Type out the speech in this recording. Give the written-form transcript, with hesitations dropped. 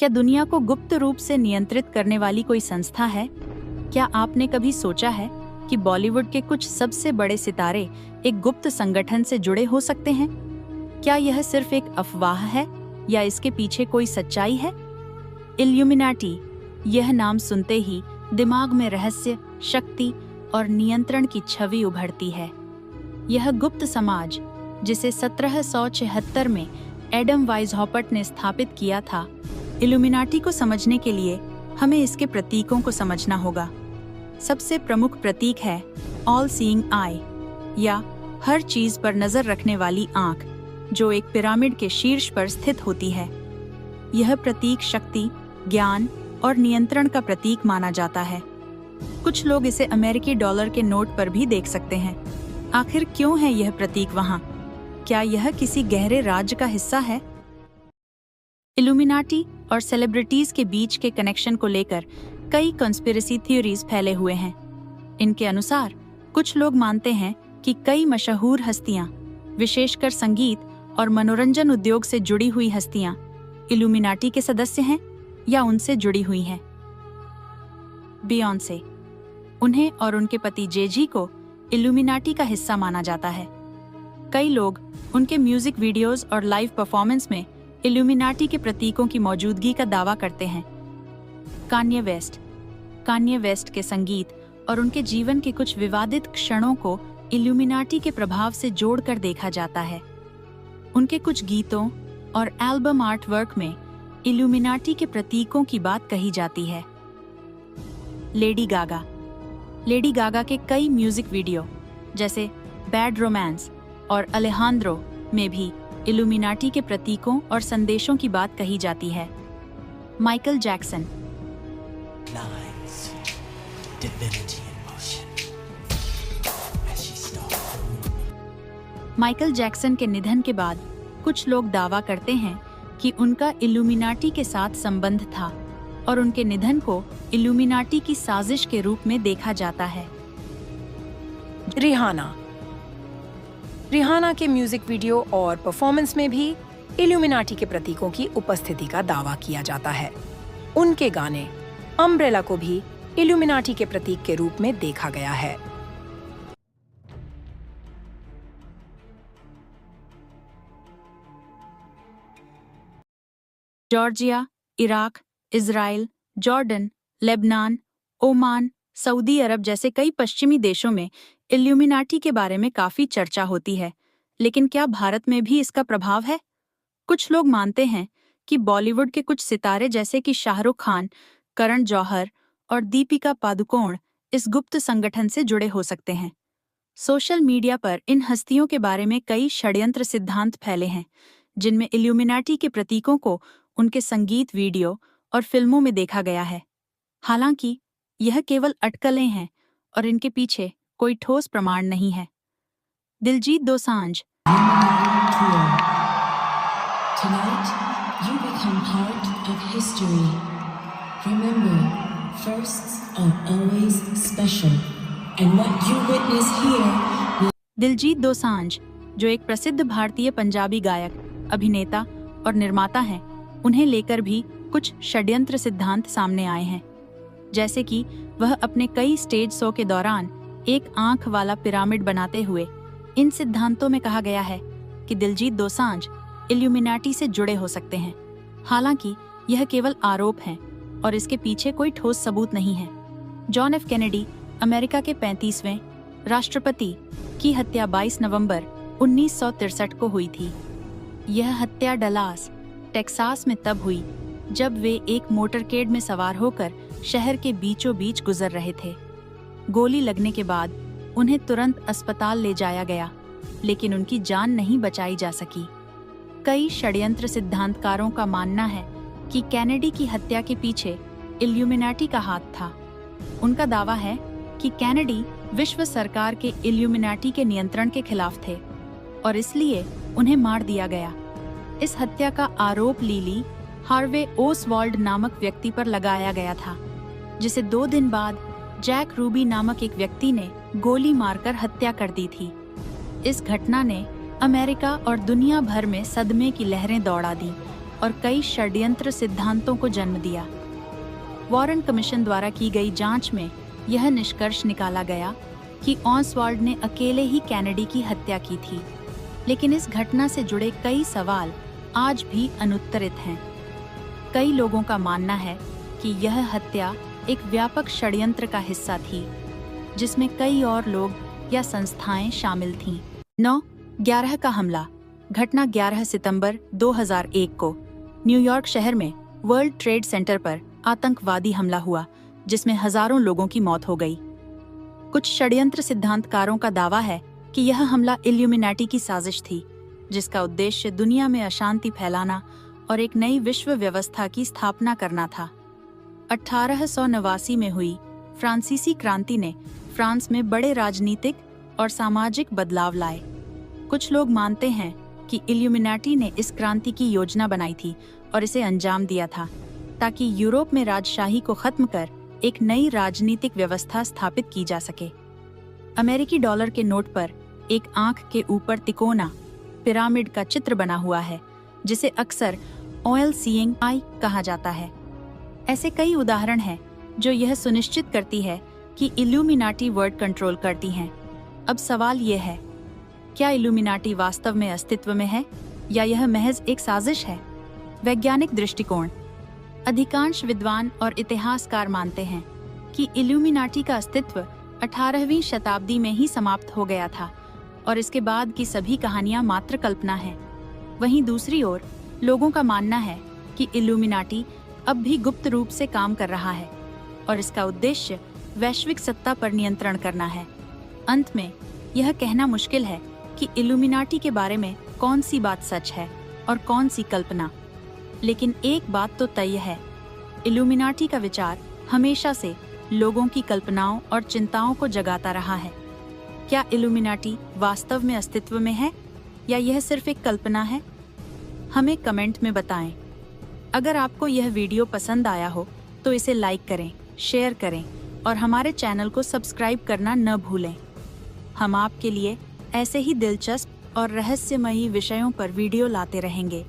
क्या दुनिया को गुप्त रूप से नियंत्रित करने वाली कोई संस्था है? क्या आपने कभी सोचा है कि बॉलीवुड के कुछ सबसे बड़े सितारे एक गुप्त संगठन से जुड़े हो सकते हैं? क्या यह सिर्फ एक अफवाह है या इसके पीछे कोई सच्चाई है? इल्यूमिनाटी, यह नाम सुनते ही दिमाग में रहस्य, शक्ति और नियंत्रण की छवि उभरती है। यह गुप्त समाज, जिसे 1776 में एडम वाइजहॉपर्ट ने स्थापित किया था, इल्यूमिनाटी को समझने के लिए हमें इसके प्रतीकों को समझना होगा। सबसे प्रमुख प्रतीक है ऑल सीइंग आई, या हर चीज पर नजर रखने वाली आंख, जो एक पिरामिड के शीर्ष पर स्थित होती है। यह प्रतीक शक्ति, ज्ञान और नियंत्रण का प्रतीक माना जाता है। कुछ लोग इसे अमेरिकी डॉलर के नोट पर भी देख सकते हैं। आखिर क्यों है यह प्रतीक वहां? क्या यह किसी गहरे राज्य का हिस्सा है? इल्यूमिनाटी और सेलिब्रिटीज के बीच के कनेक्शन को लेकर कई कॉन्स्पिरेसी थ्योरीज फैले हुए हैं। इनके अनुसार कुछ लोग मानते हैं कि कई मशहूर हस्तियां, विशेषकर संगीत और मनोरंजन उद्योग से जुड़ी हुई हस्तियां, इल्यूमिनाटी के सदस्य हैं या उनसे जुड़ी हुई हैं। बियॉन्से, उन्हें और उनके पति जे-जी को इल्यूमिनाटी का हिस्सा माना जाता है। कई लोग उनके म्यूजिक वीडियोस और लाइव परफॉर्मेंस में इल्यूमिनाटी के प्रतीकों की मौजूदगी का दावा करते हैं। कान्ये वेस्ट के संगीत और उनके जीवन के कुछ विवादित क्षणों को इल्यूमिनाटी के प्रभाव से जोड़कर देखा जाता है। उनके कुछ गीतों और एल्बम आर्ट वर्क में इल्यूमिनाटी के प्रतीकों की बात कही जाती है। लेडी गागा के कई म्यूजिक वीडियो, जैसे बैड रोमांस और अलेहांद्रो, में भी इल्यूमिनाटी के प्रतीकों और संदेशों की बात कही जाती है। माइकल जैक्सन, माइकल जैक्सन के निधन के बाद कुछ लोग दावा करते हैं कि उनका इल्यूमिनाटी के साथ संबंध था और उनके निधन को इल्यूमिनाटी की साजिश के रूप में देखा जाता है। रिहाना के म्यूजिक वीडियो और परफॉर्मेंस में भी इल्यूमिनाटी के प्रतीकों की उपस्थिति का दावा किया जाता है। उनके गाने अम्ब्रेला को भी इल्यूमिनाटी के प्रतीक के रूप में देखा गया है। Georgia, Iraq, Israel, Jordan, Lebanon, Oman, Saudi Arab जैसे कई पश्चिमी देशों में इल्यूमिनाटी के बारे में काफी चर्चा होती है, लेकिन क्या भारत में भी इसका प्रभाव है? कुछ लोग मानते हैं कि बॉलीवुड के कुछ सितारे जैसे कि शाहरुख खान, करण जौहर और दीपिका पादुकोण इस गुप्त संगठन से जुड़े हो सकते हैं। सोशल मीडिया पर इन हस्तियों के बारे में कई षड्यंत्र सिद्धांत फैले हैं, जिनमें इल्यूमिनाटी के प्रतीकों को उनके संगीत वीडियो और फिल्मों में देखा गया है। हालांकि यह केवल अटकलें हैं और इनके पीछे कोई ठोस प्रमाण नहीं है। Diljit Dosanjh, Tonight, you become part of history. Remember, firsts are always special, and what you witness here. Diljit Dosanjh, जो एक प्रसिद्ध भारतीय पंजाबी गायक, अभिनेता और निर्माता हैं, उन्हें लेकर भी कुछ षड्यंत्र सिद्धांत सामने आए हैं। जैसे कि वह अपने कई स्टेज शो के दौरान एक आंख वाला पिरामिड बनाते हुए, इन सिद्धांतों में कहा गया है कि दिलजीत दोसांझ इल्यूमिनाटी से जुड़े हो सकते हैं। हालांकि यह केवल आरोप हैं और इसके पीछे कोई ठोस सबूत नहीं है। जॉन एफ कैनेडी, अमेरिका के 35वें राष्ट्रपति, की हत्या 22 नवंबर 1963 को हुई थी। यह हत्या डलास, टेक्सास में तब हुई जब वे एक मोटरकेड में सवार होकर शहर के बीचों बीच गुजर रहे थे। गोली लगने के बाद उन्हें तुरंत अस्पताल ले जाया गया, लेकिन उनकी जान नहीं बचाई जा सकी। कई षड्यंत्र सिद्धांतकारों का मानना है कि कैनेडी की हत्या के पीछे इल्यूमिनाटी का हाथ था। उनका दावा है कि कैनेडी विश्व सरकार के इल्यूमिनाटी के नियंत्रण के खिलाफ थे और इसलिए उन्हें मार दिया गया। इस हत्या का आरोप लिली हार्वे ओसवाल्ड नामक व्यक्ति पर लगाया गया था, जिसे 2 दिन बाद जैक रूबी नामक एक व्यक्ति ने गोली मारकर हत्या कर दी थी। इस घटना ने अमेरिका और दुनिया भर में सदमे की लहरें दौड़ा दी और कई षड्यंत्र सिद्धांतों को जन्म दिया। वॉरेन कमीशन द्वारा की गई जांच में यह निष्कर्ष निकाला गया कि ऑसवाल्ड ने अकेले ही कैनेडी की हत्या की थी, लेकिन इस घटना से जुड़े कई सवाल आज भी अनुत्तरित हैं। कई लोगों का मानना है कि यह हत्या एक व्यापक षड्यंत्र का हिस्सा थी, जिसमें कई और लोग या संस्थाएं शामिल थीं। 9/11 का हमला। घटना 11 सितंबर 2001 को न्यूयॉर्क शहर में वर्ल्ड ट्रेड सेंटर पर आतंकवादी हमला हुआ, जिसमें हजारों लोगों की मौत हो गई। कुछ षड्यंत्र सिद्धांतकारों का दावा है कि यह हमला इल्यूमिनाटी की साजिश थी, जिसका उद्देश्य दुनिया में अशांति फैलाना और एक नई विश्व व्यवस्था की स्थापना करना था। 1889 में हुई फ्रांसीसी क्रांति ने फ्रांस में बड़े राजनीतिक और सामाजिक बदलाव लाए। कुछ लोग मानते हैं कि इल्यूमिनाटी ने इस क्रांति की योजना बनाई थी और इसे अंजाम दिया था, ताकि यूरोप में राजशाही को खत्म कर एक नई राजनीतिक व्यवस्था स्थापित की जा सके। अमेरिकी डॉलर के नोट पर एक आंख के ऊपर तिकोना पिरामिड का चित्र बना हुआ है, जिसे अक्सर ऑयल सीइंग आई कहा जाता है। ऐसे कई उदाहरण हैं जो यह सुनिश्चित करती है कि इल्यूमिनाटी वर्ल्ड कंट्रोल करती हैं। अब सवाल यह है, क्या इल्यूमिनाटी वास्तव में अस्तित्व में है या यह महज एक साजिश है? वैज्ञानिक दृष्टिकोण। अधिकांश विद्वान और इतिहासकार मानते हैं कि इल्यूमिनाटी का अस्तित्व 18वीं शताब्दी में ही समाप्त हो गया था और इसके बाद की सभी कहानियां मात्र कल्पना हैं। वहीं दूसरी ओर लोगों का मानना है कि इल्यूमिनाटी अब भी गुप्त रूप से काम कर रहा है और इसका उद्देश्य वैश्विक सत्ता पर नियंत्रण करना है। अंत में यह कहना मुश्किल है कि इल्यूमिनाटी के बारे में कौन सी बात सच है और कौन सी कल्पना। लेकिन एक बात तो तय है, इल्यूमिनाटी का विचार हमेशा से लोगों की कल्पनाओं और चिंताओं को जगाता रहा है। क्या इल्यूमिनाटी वास्तव में अस्तित्व में है या यह सिर्फ एक कल्पना है? हमें कमेंट में बताएं। अगर आपको यह वीडियो पसंद आया हो तो इसे लाइक करें, शेयर करें और हमारे चैनल को सब्सक्राइब करना न भूलें। हम आपके लिए ऐसे ही दिलचस्प और रहस्यमयी विषयों पर वीडियो लाते रहेंगे।